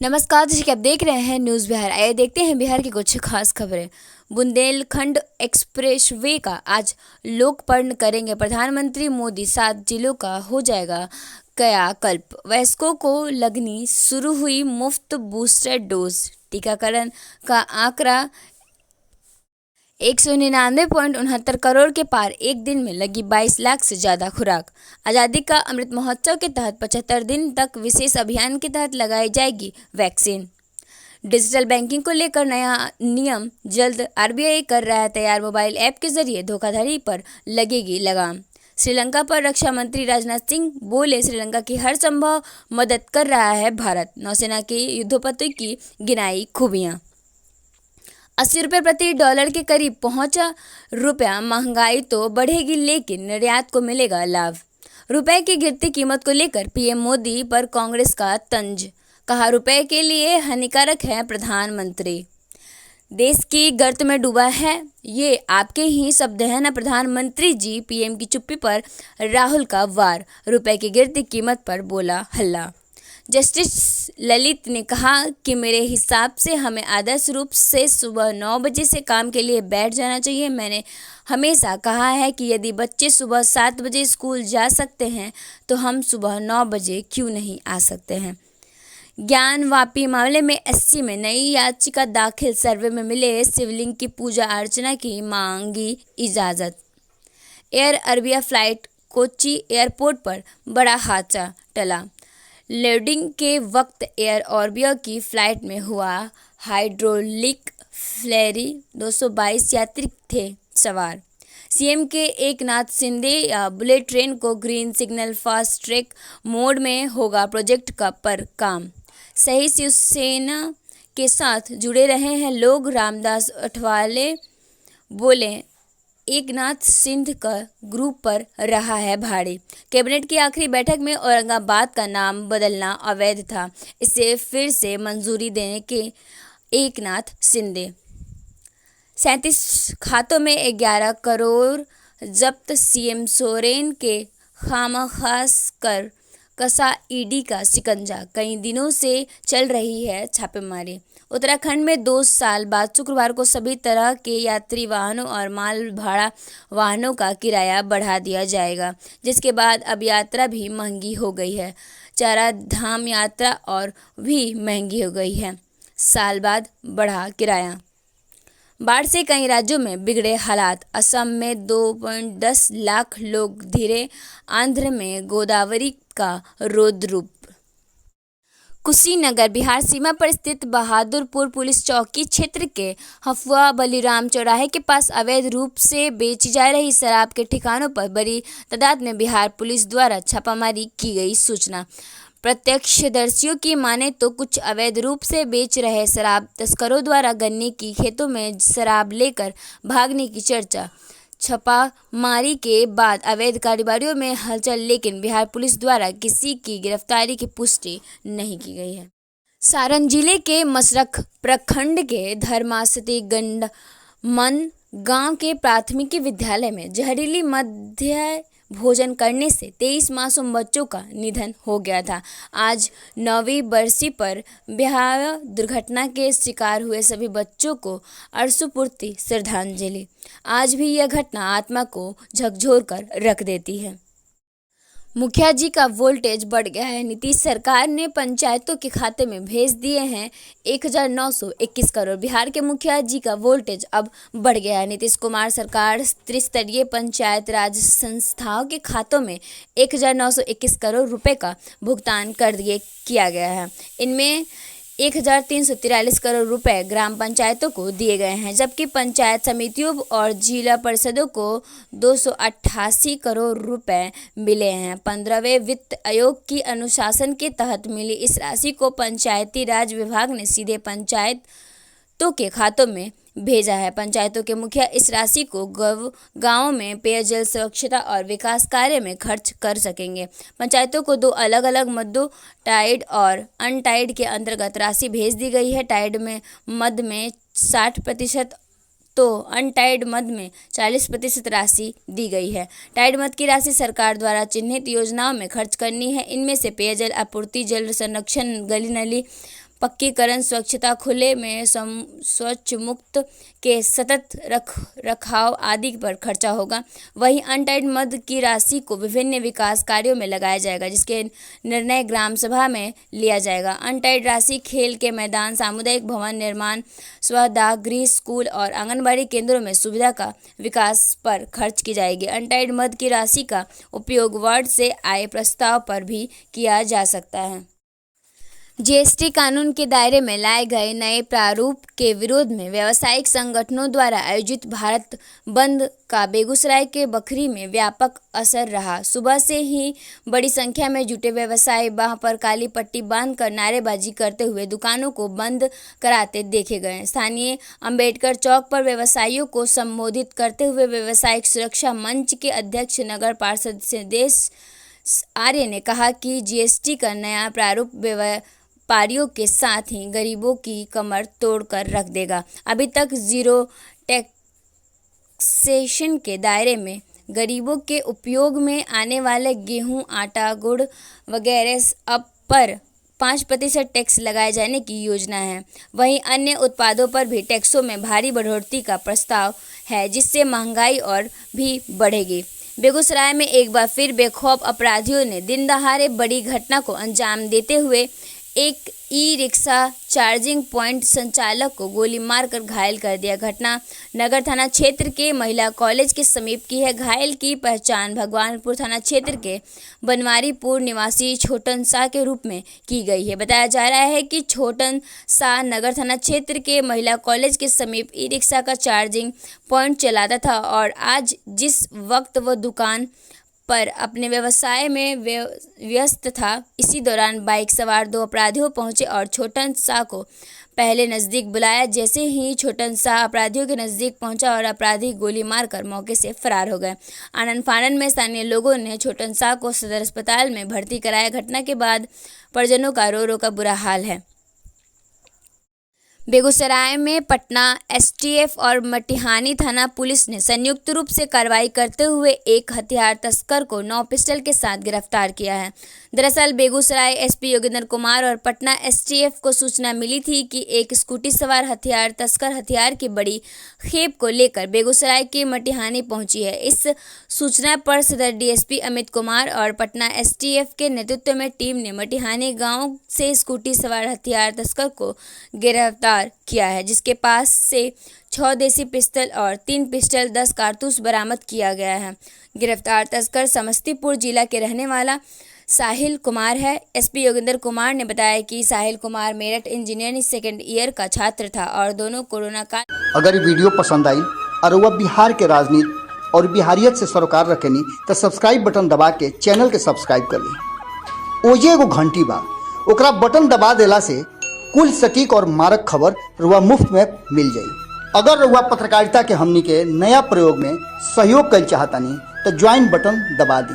नमस्कार जैसे कि आप देख रहे हैं न्यूज़ बिहार। आइए देखते हैं बिहार की कुछ खास खबरें। बुंदेलखंड एक्सप्रेसवे का आज लोकार्पण करेंगे प्रधानमंत्री मोदी। 7 जिलों का हो जाएगा कायाकल्प। वयस्कों को लगनी शुरू हुई मुफ्त बूस्टर डोज। टीकाकरण का आंकड़ा 199.69 करोड़ के पार। एक दिन में लगी 22 लाख से ज़्यादा खुराक। आज़ादी का अमृत महोत्सव के तहत 75 दिन तक विशेष अभियान के तहत लगाई जाएगी वैक्सीन। डिजिटल बैंकिंग को लेकर नया नियम जल्द। आरबीआई कर रहा है तैयार। मोबाइल ऐप के जरिए धोखाधड़ी पर लगेगी लगाम। श्रीलंका पर रक्षा मंत्री राजनाथ सिंह बोले, श्रीलंका की हर संभव मदद कर रहा है भारत। नौसेना के युद्धपोतों की गिनाई खूबियां। 80 रुपये प्रति डॉलर के करीब पहुंचा रुपया। महंगाई तो बढ़ेगी लेकिन निर्यात को मिलेगा लाभ। रुपए की गिरती कीमत को लेकर पीएम मोदी पर कांग्रेस का तंज। कहा, रुपए के लिए हानिकारक है प्रधानमंत्री। देश की गर्त में डूबा है, ये आपके ही शब्द हैं ना प्रधानमंत्री जी। पीएम की चुप्पी पर राहुल का वार। रुपए की गिरती कीमत पर बोला हल्ला। जस्टिस ललित ने कहा कि मेरे हिसाब से हमें आदर्श रूप से सुबह 9 बजे से काम के लिए बैठ जाना चाहिए। मैंने हमेशा कहा है कि यदि बच्चे सुबह 7 बजे स्कूल जा सकते हैं तो हम सुबह 9 बजे क्यों नहीं आ सकते हैं। ज्ञान वापी मामले में एससी में नई याचिका दाखिल। सर्वे में मिले शिवलिंग की पूजा अर्चना की मांगी इजाज़त। Air Arabia flight Kochi airport पर बड़ा हादसा टला। लैंडिंग के वक्त एयर अरबिया की फ्लाइट में हुआ हाइड्रोलिक फ्लेयरी। 222 यात्री थे सवार। सीएम के एकनाथ शिंदे या बुलेट ट्रेन को green signal fast track mode में होगा प्रोजेक्ट का पर काम। सही शिवसेना के साथ जुड़े रहे हैं लोग। रामदास अठवाले बोले, एकनाथ सिंध का ग्रुप पर रहा है भारी। कैबिनेट की आखिरी बैठक में औरंगाबाद का नाम बदलना अवैध था, इसे फिर से मंजूरी देने के एकनाथ शिंदे। 37 खातों में 11 करोड़ जब्त। सीएम सोरेन के खामखास कर कसा ईडी का शिकंजा। कई दिनों से चल रही है छापेमारी। उत्तराखंड में 2 साल बाद शुक्रवार को सभी तरह के यात्री वाहनों और माल भाड़ा वाहनों का किराया बढ़ा दिया जाएगा, जिसके बाद अब यात्रा भी महंगी हो गई है। चारा धाम यात्रा और भी महंगी हो गई है। साल बाद बढ़ा किराया। बाढ़ से कई राज्यों में बिगड़े हालात। असम में 2.10 लाख लोग घिरे। आंध्र में गोदावरी का रौद्र रूप। कुशीनगर बिहार सीमा पर स्थित बहादुरपुर पुलिस चौकी क्षेत्र के हफुआ बलिराम चौराहे के पास अवैध रूप से बेची जा रही शराब के ठिकानों पर बड़ी तादाद में बिहार पुलिस द्वारा छापामारी की गई। सूचना प्रत्यक्षदर्शियों की माने तो कुछ अवैध रूप से बेच रहे शराब तस्करों द्वारा गन्ने की खेतों में शराब लेकर भागने की चर्चा। छापामारी के बाद अवैध कारोबारियों में हलचल, लेकिन बिहार पुलिस द्वारा किसी की गिरफ्तारी की पुष्टि नहीं की गई है। सारण जिले के मसरख प्रखंड के धर्मासती गंडमन गांव के प्राथमिक विद्यालय में जहरीली मध्य भोजन करने से 23 मासूम बच्चों का निधन हो गया था। आज 9वीं बरसी पर भयावह दुर्घटना के शिकार हुए सभी बच्चों को अश्रुपूर्ति श्रद्धांजलि। आज भी यह घटना आत्मा को झकझोर कर रख देती है। मुखिया जी का वोल्टेज बढ़ गया है। नीतीश सरकार ने पंचायतों के खाते में भेज दिए हैं 1921 करोड़। बिहार के मुखिया जी का वोल्टेज अब बढ़ गया है। नीतीश कुमार सरकार त्रिस्तरीय पंचायत राज संस्थाओं के खातों में 1921 करोड़ रुपए का भुगतान किया गया है। इनमें 1343 करोड़ रुपए ग्राम पंचायतों को दिए गए हैं, जबकि पंचायत समितियों और जिला परिषदों को 288 करोड़ रुपए मिले हैं। 15वें वित्त आयोग की अनुशासन के तहत मिली इस राशि को पंचायती राज विभाग ने सीधे पंचायतों के खातों में भेजा है। पंचायतों के मुखिया इस राशि को गांवों में पेयजल, स्वच्छता और विकास कार्य में खर्च कर सकेंगे। पंचायतों को 2 अलग अलग मदों, टाइड और अनटाइड के अंतर्गत राशि भेज दी गई है। टाइड में मद में 60% तो अनटाइड मद में 40% राशि दी गई है। टाइड मद की राशि सरकार द्वारा चिन्हित योजनाओं में खर्च करनी है। इनमें से पेयजल आपूर्ति, जल संरक्षण, गली नली पक्कीकरण, स्वच्छता, खुले में स्वच्छ मुक्त के सतत रखाव आदि पर खर्चा होगा। वहीं अनटाइड मद की राशि को विभिन्न विकास कार्यों में लगाया जाएगा, जिसके निर्णय ग्राम सभा में लिया जाएगा। अनटाइड राशि खेल के मैदान, सामुदायिक भवन निर्माण, स्वदाह गृह, स्कूल और आंगनबाड़ी केंद्रों में सुविधा का विकास पर खर्च की जाएगी। अनटाइड मद की राशि का उपयोग वार्ड से आए प्रस्ताव पर भी किया जा सकता है। जीएसटी कानून के दायरे में लाए गए नए प्रारूप के विरोध में व्यावसायिक संगठनों द्वारा आयोजित भारत बंद का बेगूसराय के बखरी में व्यापक असर रहा। सुबह से ही बड़ी संख्या में जुटे व्यवसायी बाह पर काली पट्टी बांधकर नारेबाजी करते हुए दुकानों को बंद कराते देखे गए। स्थानीय अंबेडकर चौक पर व्यवसायियों को संबोधित करते हुए व्यवसायिक सुरक्षा मंच के अध्यक्ष नगर पार्षद सिद्धेश आर्य ने कहा कि जीएसटी का नया प्रारूप व्यापारियों के साथ ही गरीबों की कमर तोड़कर रख देगा। अभी तक जीरो टैक्सेशन के दायरे में गरीबों के उपयोग में आने वाले गेहूं, आटा, गुड़ वगैरह अब पर 5% टैक्स लगाए जाने की योजना है। वहीं अन्य उत्पादों पर भी टैक्सों में भारी बढ़ोतरी का प्रस्ताव है, जिससे महंगाई और भी बढ़ेगी। बेगूसराय में एक बार फिर बेखौफ अपराधियों ने दिन दहाड़े बड़ी घटना को अंजाम देते हुए एक ई-रिक्शा चार्जिंग पॉइंट संचालक को गोली मारकर घायल कर दिया। घटना नगर थाना क्षेत्र के महिला कॉलेज के समीप की है। घायल की पहचान भगवानपुर थाना क्षेत्र के बनवारीपुर निवासी छोटन शाह के रूप में की गई है। बताया जा रहा है कि छोटन शाह नगर थाना क्षेत्र के महिला कॉलेज के समीप ई-रिक्शा का चार्जिंग पॉइंट चलाता था और आज जिस वक्त वह दुकान पर अपने व्यवसाय में व्यस्त था, इसी दौरान बाइक सवार दो अपराधियों पहुंचे और छोटन शाह को पहले नज़दीक बुलाया। जैसे ही छोटन शाह अपराधियों के नज़दीक पहुंचा और अपराधी गोली मारकर मौके से फरार हो गए। आनन फानन में स्थानीय लोगों ने छोटन शाह को सदर अस्पताल में भर्ती कराया। घटना के बाद परिजनों का रो रो का बुरा हाल है। बेगूसराय में पटना एसटीएफ और मटिहानी थाना पुलिस ने संयुक्त रूप से कार्रवाई करते हुए एक हथियार तस्कर को 9 पिस्टल के साथ गिरफ्तार किया है। दरअसल बेगूसराय एसपी योगेंद्र कुमार और पटना एसटीएफ को सूचना मिली थी कि एक स्कूटी सवार हथियार तस्कर हथियार की बड़ी खेप को लेकर बेगूसराय के मटिहानी पहुंची है। इस सूचना पर सदर डीएसपी अमित कुमार और पटना एसटीएफ के नेतृत्व में टीम ने मटिहानी गांव से स्कूटी सवार हथियार तस्कर को गिरफ्तार किया है, जिसके पास से 6 देसी पिस्टल और 3 पिस्टल 10 कारतूस बरामद किया गया है। गिरफ्तार तस्कर समस्तीपुर जिला के रहने वाला साहिल कुमार है। एसपी योगेंद्र कुमार ने बताया कि Sahil Kumar Meerut engineering second year का छात्र था और दोनों कोरोना काल। अगर ये वीडियो पसंद आई और वह बिहार के राजनीति और बिहारियत से सरोकार रखेनी तो सब्सक्राइब बटन दबा के चैनल के सब्सक्राइब कर ली। ओजे एगो घंटी बा, ओकरा बटन दबा देला से कुल सटीक और मारक खबर रुआ मुफ्त में मिल जाई। अगर रुआ पत्रकारिता के हमनी के नया प्रयोग में सहयोग कर चाहतानी तो ज्वाइन बटन दबा दी।